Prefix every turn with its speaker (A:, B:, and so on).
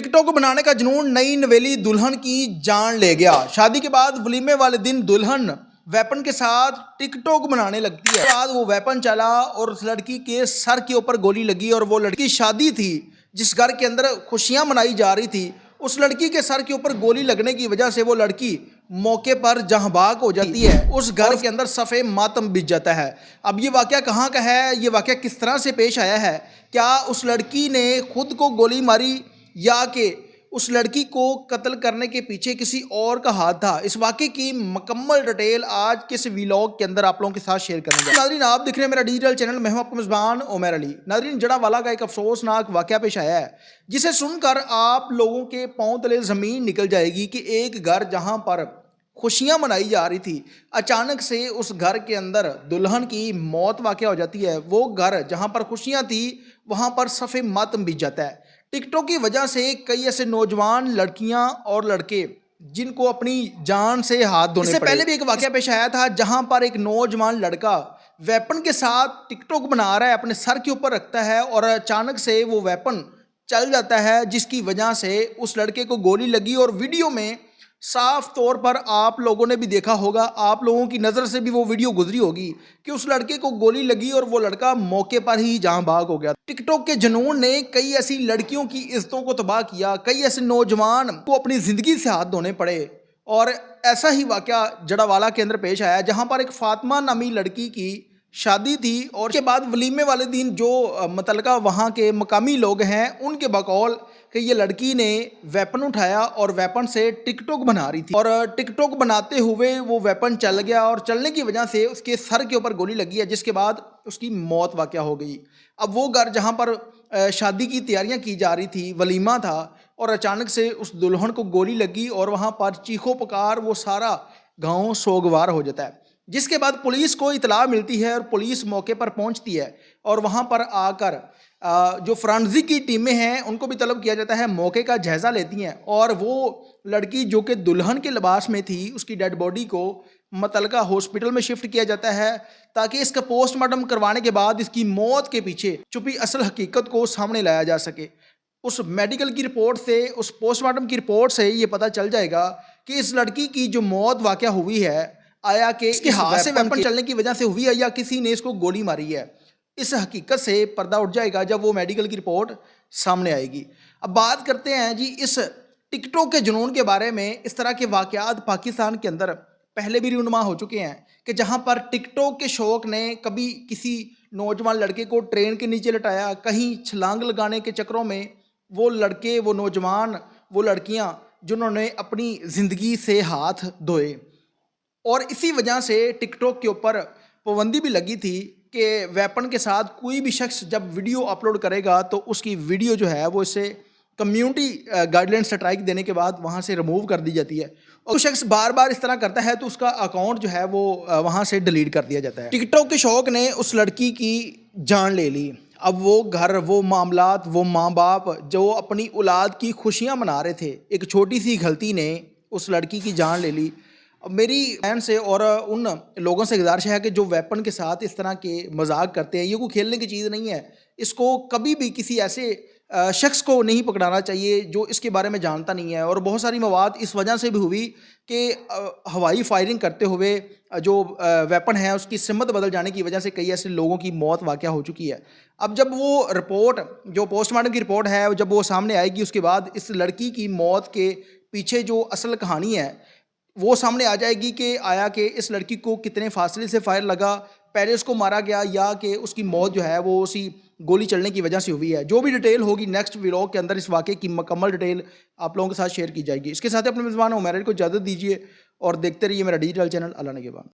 A: Tick tock बनाने का जुनून नई नवेली दुल्हन की जान ले गया। शादी के बाद वलीमे वाले दिन दुल्हन वेपन के साथ टिक टॉक बनाने लगती है। बाद वो वेपन चला और उस लड़की के सर के ऊपर गोली लगी और वो लड़की शादी थी जिस घर के अंदर खुशियां मनाई जा रही थी, उस लड़की के सर के ऊपर गोली लगने की वजह से वो लड़की मौके पर जहां भाग हो जाती है। उस घर के अंदर सफ़े मातम बिछ जाता है। अब ये वाकया कहाँ का है, ये वाकया किस तरह से पेश आया है, क्या उस लड़की ने खुद को गोली मारी या कि उस लड़की को कत्ल करने के पीछे किसी और का हाथ था, इस वाक़े की मुकम्मल डिटेल आज के इस व्लॉग के अंदर आप लोगों के साथ शेयर करेंगे। नाज़रीन, आप दिख रहे हैं मेरा डिजिटल चैनल, मैं हूं आपका मेज़बान उमर अली। नाज़रीन, जड़ावाला का एक अफसोसनाक वाक़या पेश आया है जिसे सुनकर आप लोगों के पांव तले ज़मीन निकल जाएगी कि एक घर जहां पर खुशियां मनाई जा रही थी, अचानक से उस घर के अंदर दुल्हन की मौत वाक़या हो जाती है। वो घर जहां पर खुशियां थी वहां पर सफ़े मातम बीत जाता है। टिकटॉक की वजह से कई ऐसे नौजवान लड़कियां और लड़के जिनको अपनी जान से हाथ धोने पड़े। इससे पहले भी एक वाकया पेश आया था जहां पर एक नौजवान लड़का वेपन के साथ टिकटॉक बना रहा है, अपने सर के ऊपर रखता है और अचानक से वो वेपन चल जाता है जिसकी वजह से उस लड़के को गोली लगी। और वीडियो में साफ तौर पर आप लोगों ने भी देखा होगा, आप लोगों की नज़र से भी वो वीडियो गुजरी होगी कि उस लड़के को गोली लगी और वो लड़का मौके पर ही जान भाग हो गया। टिकटॉक के जुनून ने कई ऐसी लड़कियों की इज्जतों को तबाह किया, कई ऐसे नौजवान को अपनी ज़िंदगी से हाथ धोने पड़े। और ऐसा ही वाक़या जड़ावाला के अंदर पेश आया जहाँ पर एक फातिमा नामी लड़की की शादी थी और उसके बाद वलीमे वाले दिन जो मुतलका वहाँ के मकामी लोग हैं उनके बकौल कि ये लड़की ने वेपन उठाया और वेपन से टिकटॉक बना रही थी और टिकटॉक बनाते हुए वो वेपन चल गया और चलने की वजह से उसके सर के ऊपर गोली लगी है जिसके बाद उसकी मौत वाक़या हो गई। अब वो घर जहाँ पर शादी की तैयारियां की जा रही थी, वलीमा था, और अचानक से उस दुल्हन को गोली लगी और वहाँ पर चीखों पुकार वो सारा गाँव सोगवार हो जाता है। जिसके बाद पुलिस को इतला मिलती है और पुलिस मौके पर पहुंचती है और वहां पर आकर जो फ्रांसिक की टीमें हैं उनको भी तलब किया जाता है, मौके का जायज़ा लेती हैं और वो लड़की जो कि दुल्हन के लिबास में थी उसकी डेड बॉडी को मुतलका हॉस्पिटल में शिफ्ट किया जाता है ताकि इसका पोस्टमार्टम करवाने के बाद इसकी मौत के पीछे छुपी असल हकीकत को सामने लाया जा सके। उस मेडिकल की रिपोर्ट से, उस पोस्टमार्टम की रिपोर्ट से ये पता चल जाएगा कि इस लड़की की जो मौत वाक़या हुई है, आया कि इसके हाथ से वेपन चलने की वजह से हुई है या किसी ने इसको गोली मारी है। इस हकीकत से पर्दा उठ जाएगा जब वो मेडिकल की रिपोर्ट सामने आएगी। अब बात करते हैं जी इस टिकटॉक के जुनून के बारे में। इस तरह के वाक़यात पाकिस्तान के अंदर पहले भी रूनुमा हो चुके हैं कि जहां पर टिकटॉक के शौक ने कभी किसी नौजवान लड़के को ट्रेन के नीचे लटाया, कहीं छलांग लगाने के चक्करों में वो लड़के, वो नौजवान, वो लड़कियां जिन्होंने अपनी ज़िंदगी से हाथ धोए। और इसी वजह से टिकटॉक के ऊपर पाबंदी भी लगी थी कि वेपन के साथ कोई भी शख्स जब वीडियो अपलोड करेगा तो उसकी वीडियो जो है वो इससे कम्युनिटी गाइडलाइन स्ट्राइक देने के बाद वहाँ से रिमूव कर दी जाती है। और शख्स बार बार इस तरह करता है तो उसका अकाउंट जो है वो वहाँ से डिलीट कर दिया जाता है। टिकटॉक के शौक ने उस लड़की की जान ले ली। अब वो घर, वो मामलात, वो माँ बाप जो अपनी औलाद की खुशियाँ मना रहे थे, एक छोटी सी गलती ने उस लड़की की जान ले ली। अब मेरी बहन से और उन लोगों से गुजारिश है कि जो वेपन के साथ इस तरह के मजाक करते हैं, ये कोई खेलने की चीज़ नहीं है। इसको कभी भी किसी ऐसे शख्स को नहीं पकड़ाना चाहिए जो इसके बारे में जानता नहीं है। और बहुत सारी मवाद इस वजह से भी हुई कि हवाई फायरिंग करते हुए जो वेपन है उसकी सिमत बदल जाने की वजह से कई ऐसे लोगों की मौत वाक़या हो चुकी है। अब जब वो रिपोर्ट, जो पोस्टमार्टम की रिपोर्ट है, जब वो सामने आएगी उसके बाद इस लड़की की मौत के पीछे जो असल कहानी है वो सामने आ जाएगी कि आया कि इस लड़की को कितने फासले से फायर लगा, पहले उसको मारा गया या कि उसकी मौत जो है वो उसी गोली चलने की वजह से हुई है। जो भी डिटेल होगी नेक्स्ट व्लॉग के अंदर इस वाक़े की मुकम्मल डिटेल आप लोगों के साथ शेयर की जाएगी। इसके साथ अपने मेज़बान उमर अली को इजाज़त दीजिए और देखते रहिए मेरा डिजिटल चैनल अल्लाह निगहबान।